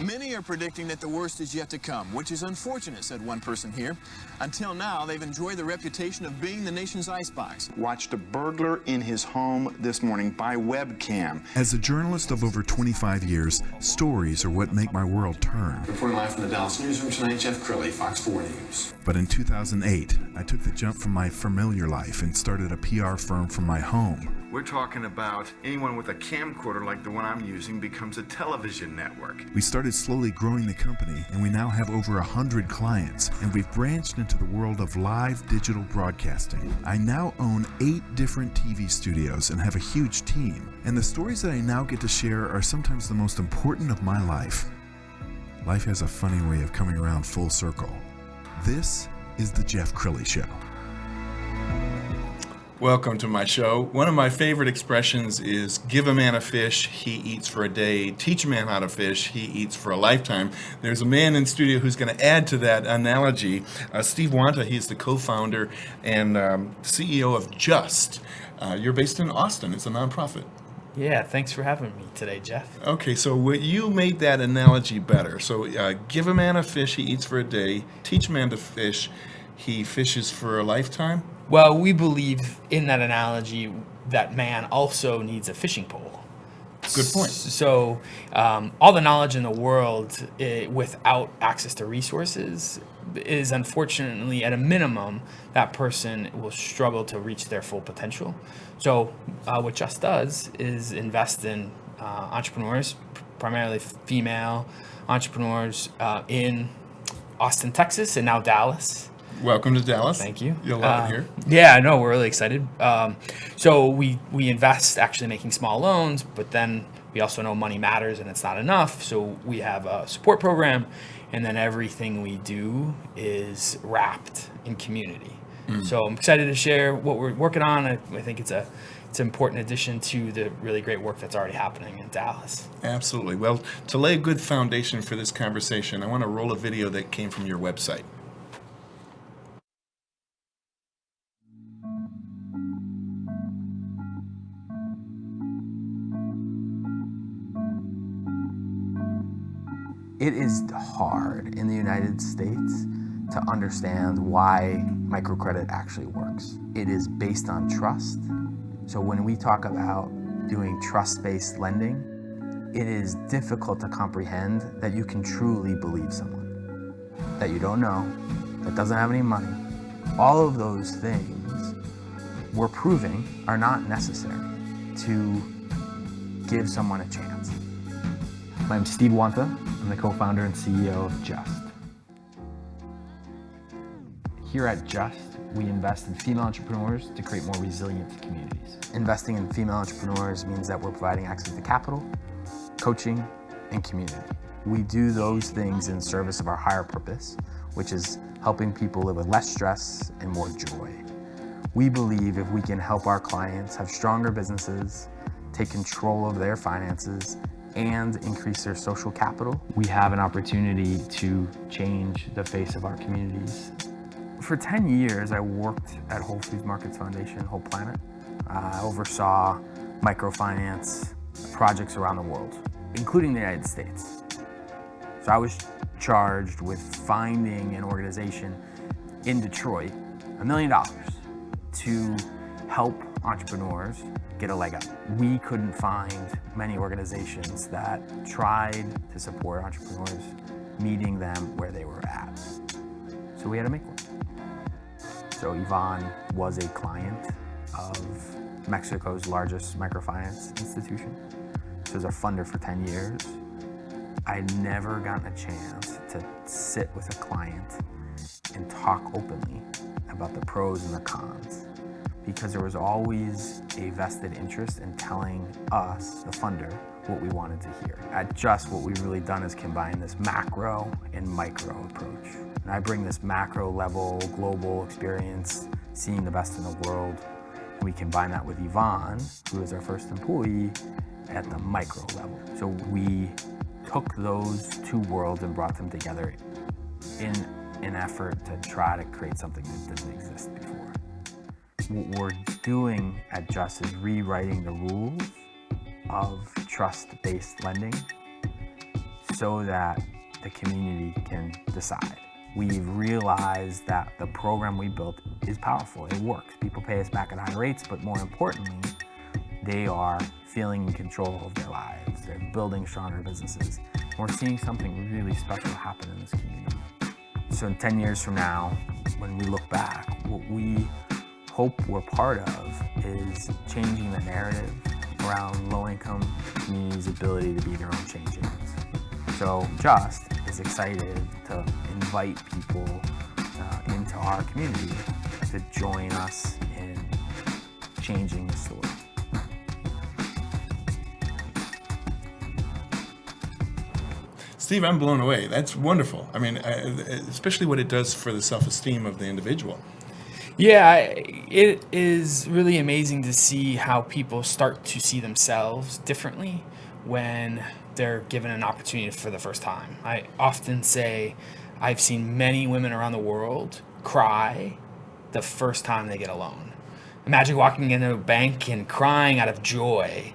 Many are predicting that the worst is yet to come, which is unfortunate, said one person here. Until now, they've enjoyed the reputation of being the nation's icebox. Watched a burglar in his home this morning by webcam. As a journalist of over 25 years, stories are what make my world turn. Reporting live from the Dallas newsroom tonight, Jeff Crilley, Fox 4 News. But in 2008, I took the jump from my familiar life and started a PR firm from my home. We're talking about anyone with a camcorder like the one I'm using becomes a television network. We started slowly growing the company, and we now have over 100 clients, and we've branched into the world of live digital broadcasting. I now own 8 different TV studios and have a huge team, and the stories that I now get to share are sometimes the most important of my life. Life has a funny way of coming around full circle. This is the Jeff Crilley Show. Welcome to my show. One of my favorite expressions is give a man a fish, he eats for a day. Teach a man how to fish, he eats for a lifetime. There's a man in studio who's going to add to that analogy. Steve Wanta, he's the co-founder and CEO of Just. You're based in Austin. It's a nonprofit. Yeah, thanks for having me today, Jeff. Okay, so you made that analogy better. So give a man a fish, he eats for a day. Teach a man to fish, he fishes for a lifetime. Well, we believe in that analogy that man also needs a fishing pole. Good point. So all the knowledge in the world without access to resources is unfortunately, at a minimum, that person will struggle to reach their full potential. So what Just does is invest in entrepreneurs, primarily female entrepreneurs in Austin, Texas, and now Dallas. Welcome to Dallas. Thank you. You'll love it here. Yeah, I know. We're really excited. So we invest actually making small loans, but then we also know money matters and it's not enough. So we have a support program, and then everything we do is wrapped in community. So I'm excited to share what we're working on. I think it's an important addition to the really great work that's already happening in Dallas. Absolutely. Well, to lay a good foundation for this conversation, I want to roll a video that came from your website. It is hard in the United States to understand why microcredit actually works. It is based on trust. So when we talk about doing trust-based lending, it is difficult to comprehend that you can truly believe someone that you don't know, that doesn't have any money. All of those things we're proving are not necessary to give someone a chance. My name's Steve Wanta. I'm the co-founder and CEO of Just. Here at Just, we invest in female entrepreneurs to create more resilient communities. Investing in female entrepreneurs means that we're providing access to capital, coaching, and community. We do those things in service of our higher purpose, which is helping people live with less stress and more joy. We believe if we can help our clients have stronger businesses, take control of their finances, and increase their social capital, we have an opportunity to change the face of our communities. For 10 years, I worked at Whole Foods Markets Foundation, Whole Planet. I oversaw microfinance projects around the world, including the United States. So I was charged with finding an organization in Detroit, $1 million, to help entrepreneurs get a leg up. We couldn't find many organizations that tried to support entrepreneurs, meeting them where they were at. So we had to make one. So Yvonne was a client of Mexico's largest microfinance institution. She was a funder for 10 years. I'd never gotten a chance to sit with a client and talk openly about the pros and the cons, because there was always a vested interest in telling us, the funder, what we wanted to hear. At Just, what we've really done is combine this macro and micro approach. And I bring this macro level, global experience, seeing the best in the world. And we combine that with Yvonne, who is our first employee, at the micro level. So we took those two worlds and brought them together in an effort to try to create something that didn't exist before. What we're doing at Just is rewriting the rules of trust-based lending so that the community can decide. We've realized that the program we built is powerful. It works. People pay us back at high rates, but more importantly, they are feeling in control of their lives. They're building stronger businesses. We're seeing something really special happen in this community. So in 10 years from now, when we look back, what we hope we're part of is changing the narrative around low-income communities' ability to be their own change agents. So Just is excited to invite people into our community to join us in changing the story. Steve, I'm blown away. That's wonderful. I mean, especially what it does for the self-esteem of the individual. Yeah, it is really amazing to see how people start to see themselves differently when they're given an opportunity for the first time. I often say I've seen many women around the world cry the first time they get a loan. Imagine walking into a bank and crying out of joy.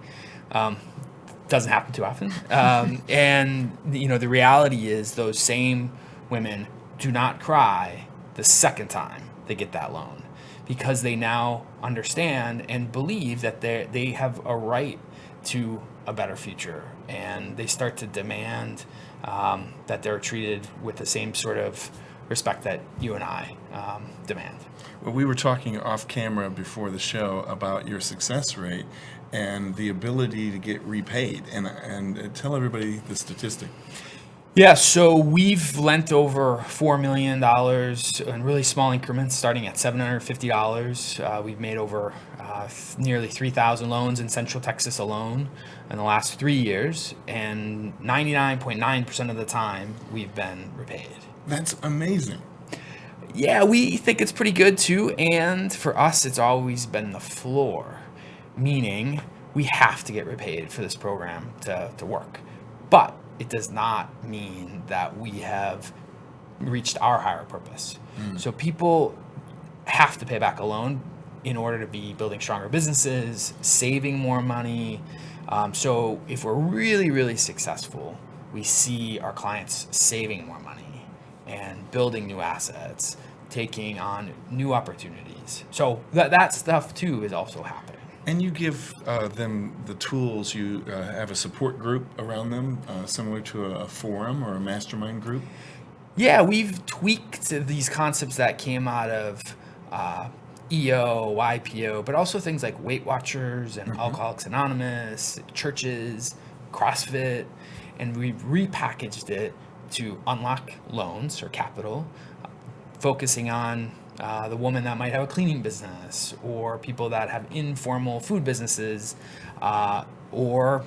Doesn't happen too often. And the reality is those same women do not cry the second time they get that loan, because they now understand and believe that they have a right to a better future, and they start to demand that they're treated with the same sort of respect that you and I demand. Well, we were talking off camera before the show about your success rate and the ability to get repaid, and tell everybody the statistic. Yeah, so we've lent over $4 million in really small increments, starting at $750. We've made over nearly 3,000 loans in Central Texas alone in the last 3 years, and 99.9% of the time we've been repaid. That's amazing. Yeah, we think it's pretty good too, and for us it's always been the floor, meaning we have to get repaid for this program to work. But it does not mean that we have reached our higher purpose. So people have to pay back a loan in order to be building stronger businesses, saving more money. So if we're really, really successful, we see our clients saving more money and building new assets, taking on new opportunities. So that stuff too is also happening. And you give them the tools. You have a support group around them, similar to a forum or a mastermind group? Yeah, we've tweaked these concepts that came out of EO, YPO, but also things like Weight Watchers and Alcoholics Anonymous, churches, CrossFit, and we've repackaged it to unlock loans or capital, focusing on the woman that might have a cleaning business, or people that have informal food businesses, or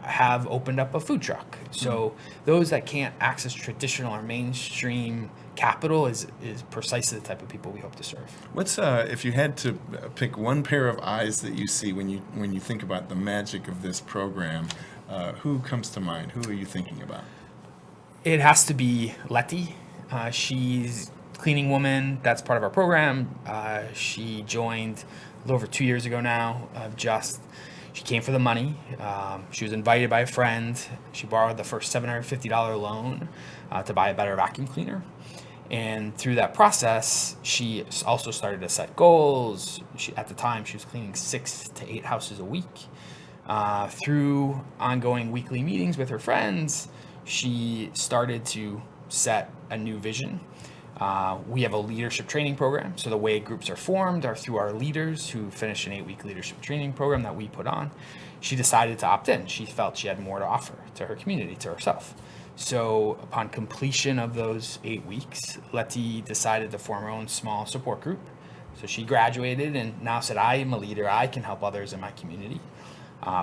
have opened up a food truck. So those that can't access traditional or mainstream capital is precisely the type of people we hope to serve. What's if you had to pick one pair of eyes that you see when you think about the magic of this program, who comes to mind? Who are you thinking about? It has to be Letty. She's cleaning woman that's part of our program. She joined a little over 2 years ago now. She came for the money. She was invited by a friend. She borrowed the first $750 loan to buy a better vacuum cleaner. And through that process, she also started to set goals. At the time, she was cleaning 6 to 8 houses a week. Through ongoing weekly meetings with her friends, she started to set a new vision. We have a leadership training program. So the way groups are formed are through our leaders who finish an 8-week leadership training program that we put on. She decided to opt in. She felt she had more to offer to her community, to herself. So upon completion of those 8 weeks, Letty decided to form her own small support group. So she graduated and now said, I am a leader. I can help others in my community.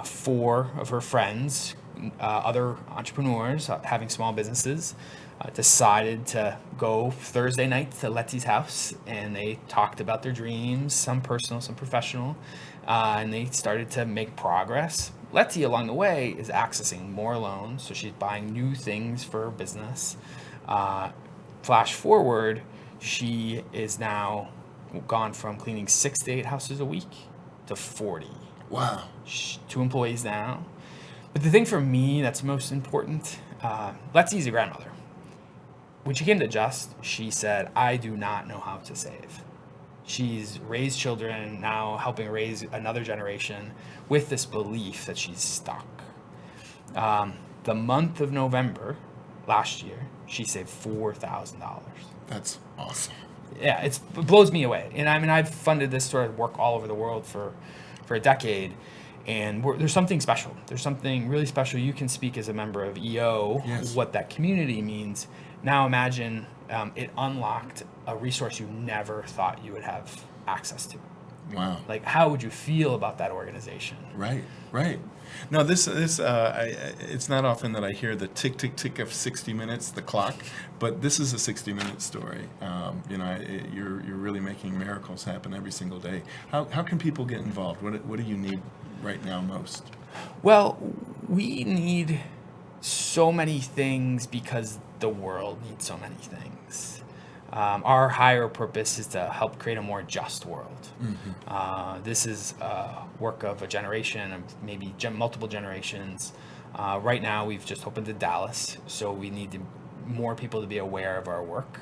4 of her friends, other entrepreneurs having small businesses, decided to go Thursday night to Letty's house, and they talked about their dreams, some personal, some professional, and they started to make progress. Letty, along the way, is accessing more loans, so she's buying new things for her business. flash forward, she is now gone from cleaning 6 to 8 houses a week to 40. Wow. 2 employees now. But the thing for me that's most important, Letsy's a grandmother. When she came to Just, she said, I do not know how to save. She's raised children, now helping raise another generation with this belief that she's stuck. The month of November last year, she saved $4,000. That's awesome. Yeah, it blows me away. And I mean, I've funded this sort of work all over the world for a decade. And there's something special. There's something really special. You can speak as a member of EO, Yes. what that community means. Now imagine it unlocked a resource you never thought you would have access to. Wow. Like, how would you feel about that organization? Right, right. No, it's not often that I hear the tick, tick, tick of 60 minutes, the clock, but this is a 60-minute story. You're really making miracles happen every single day. How can people get involved? What do you need right now most? Well, we need so many things because the world needs so many things. Our higher purpose is to help create a more just world. Mm-hmm. This is work of a generation, of maybe multiple generations. Right now, we've just opened in Dallas, so we need more people to be aware of our work.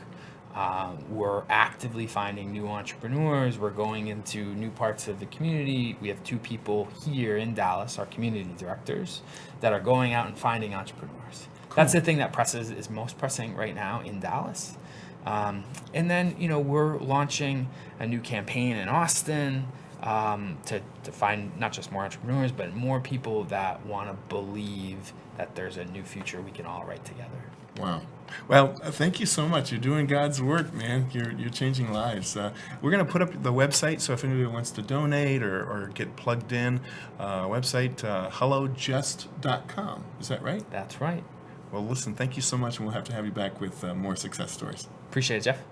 We're actively finding new entrepreneurs. We're going into new parts of the community. We have 2 people here in Dallas, our community directors, that are going out and finding entrepreneurs. Cool. That's the thing that is most pressing right now in Dallas. And then, we're launching a new campaign in Austin to find not just more entrepreneurs, but more people that want to believe that there's a new future we can all write together. Wow. Well, thank you so much. You're doing God's work, man. You're changing lives. We're going to put up the website, so if anybody wants to donate or get plugged in, website, hellojust.com. Is that right? That's right. Well, listen, thank you so much, and we'll have to have you back with more success stories. Appreciate it, Jeff.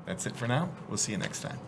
That's it for now. We'll see you next time.